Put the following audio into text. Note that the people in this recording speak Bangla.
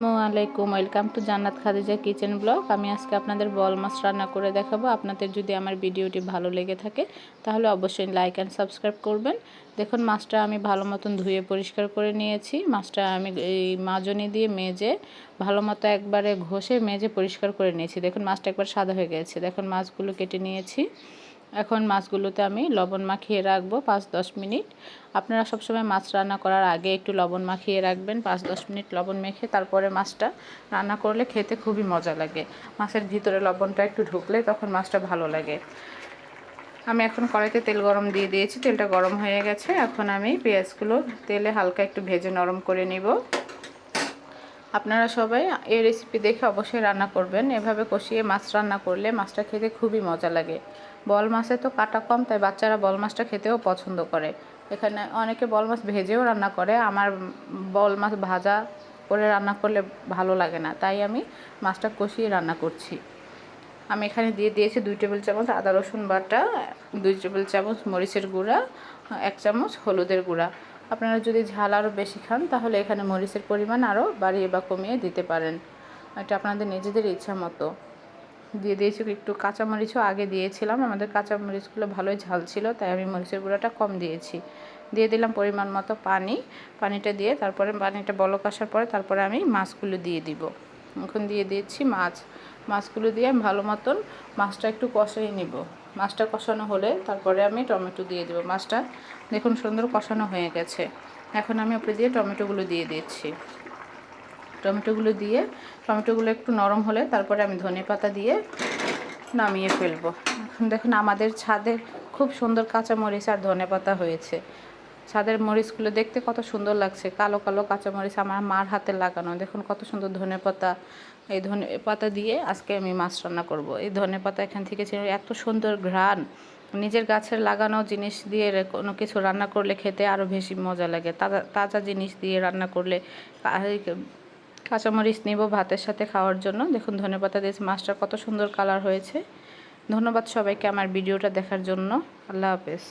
আসসালামাইকুম, ওয়েলকাম টু জান্নাত খাদিজা কিচেন ব্লগ। আমি আজকে আপনাদের বল মাছ রান্না করে দেখাবো। আপনাদের যদি আমার ভিডিওটি ভালো লেগে থাকে তাহলে অবশ্যই লাইক অ্যান্ড সাবস্ক্রাইব করবেন। দেখুন, মাছটা আমি ভালো মতন ধুয়ে পরিষ্কার করে নিয়েছি। মাছটা আমি এই মাজনি দিয়ে মেজে ভালো মতো একবারে ঘষে মেজে পরিষ্কার করে নিয়েছি। দেখুন, মাছটা একবার সাদা হয়ে গেছে। দেখুন, মাছগুলো কেটে নিয়েছি। এখন মাছগুলোতে আমি লবণ মাখিয়ে রাখবো 5-10 মিনিট। আপনারা সবসময় মাছ রান্না করার আগে একটু লবণ মাখিয়ে রাখবেন 5-10 মিনিট। লবণ মেখে তারপরে মাছটা রান্না করলে খেতে খুবই মজা লাগে। মাছের ভিতরে লবণটা একটু ঢুকলে তখন মাছটা ভালো লাগে। আমি এখন কড়াইতে তেল গরম দিয়ে দিয়েছি। তেলটা গরম হয়ে গেছে। এখন আমি পেঁয়াজগুলো তেলে হালকা একটু ভেজে নরম করে নিব। আপনারা সবাই এই রেসিপি দেখে অবশ্যই রান্না করবেন। এভাবে কষিয়ে মাছ রান্না করলে মাছটা খেতে খুবই মজা লাগে। বল মাছে তো কাটা কম, তাই বাচ্চারা বল মাছটা খেতেও পছন্দ করে। এখানে অনেকে বল মাছ ভেজেও রান্না করে। আমার বল মাছ ভাজা করে রান্না করলে ভালো লাগে না, তাই আমি মাছটা কষিয়ে রান্না করছি। আমি এখানে দিয়ে দিয়েছি 2 টেবিল চামচ আদা রসুন বাটা, 2 টেবিল চামচ মরিচের গুঁড়া, 1 চামচ হলুদের গুঁড়া। আপনারা যদি ঝাল আরও বেশি খান তাহলে এখানে মরিচের পরিমাণ আরও বাড়িয়ে বা কমিয়ে দিতে পারেন। এটা আপনাদের নিজেদের ইচ্ছা মতো। দিয়ে দিয়েছি একটু কাঁচামরিচও আগে দিয়েছিলাম। আমাদের কাঁচামরিচগুলো ভালোই ঝাল ছিল, তাই আমি মরিচের গুঁড়াটা কম দিয়েছি। দিয়ে দিলাম পরিমাণ মতো পানি। পানিটা দিয়ে তারপরে পানিটা বলক আসার পরে তারপরে আমি মাছগুলো দিয়ে দিব। এখন দিয়ে দিচ্ছি মাছগুলো দিয়ে আমি ভালো মতন মাছটা একটু কষিয়ে নিব। মাছটা কষানো হলে তারপরে আমি টমেটো দিয়ে দেবো। মাছটা দেখুন সুন্দর কষানো হয়ে গেছে। এখন আমি উপরে দিয়ে টমেটোগুলো দিয়ে দিচ্ছি। টমেটোগুলো একটু নরম হলে তারপরে আমি ধনেপাতা দিয়ে নামিয়ে ফেলবো। এখন দেখুন, আমাদের ছাদে খুব সুন্দর কাঁচামরিচ আর ধনেপাতা হয়েছে। ছাদের মরিচগুলো দেখতে কত সুন্দর লাগছে, কালো কালো কাঁচামরিচ আমার মার হাতে লাগানো। দেখুন কত সুন্দর ধনেপাতা। এই ধনেপাতা দিয়ে আজকে আমি মাছ রান্না করব। এই ধনেপাতা এখান থেকে ছিল, এত সুন্দর ঘ্রাণ। নিজের গাছের লাগানো জিনিস দিয়ে কোনো কিছু রান্না করলে খেতে আরও বেশি মজা লাগে। তাজা তাজা জিনিস দিয়ে রান্না করলে। কাঁচামরিচ নিব ভাতের সাথে খাওয়ার জন্য। দেখুন ধনেপাতা দিয়েছে, মাছটা কত সুন্দর কালার হয়েছে। ধন্যবাদ সবাইকে আমার ভিডিওটা দেখার জন্য। আল্লাহ হাফেজ।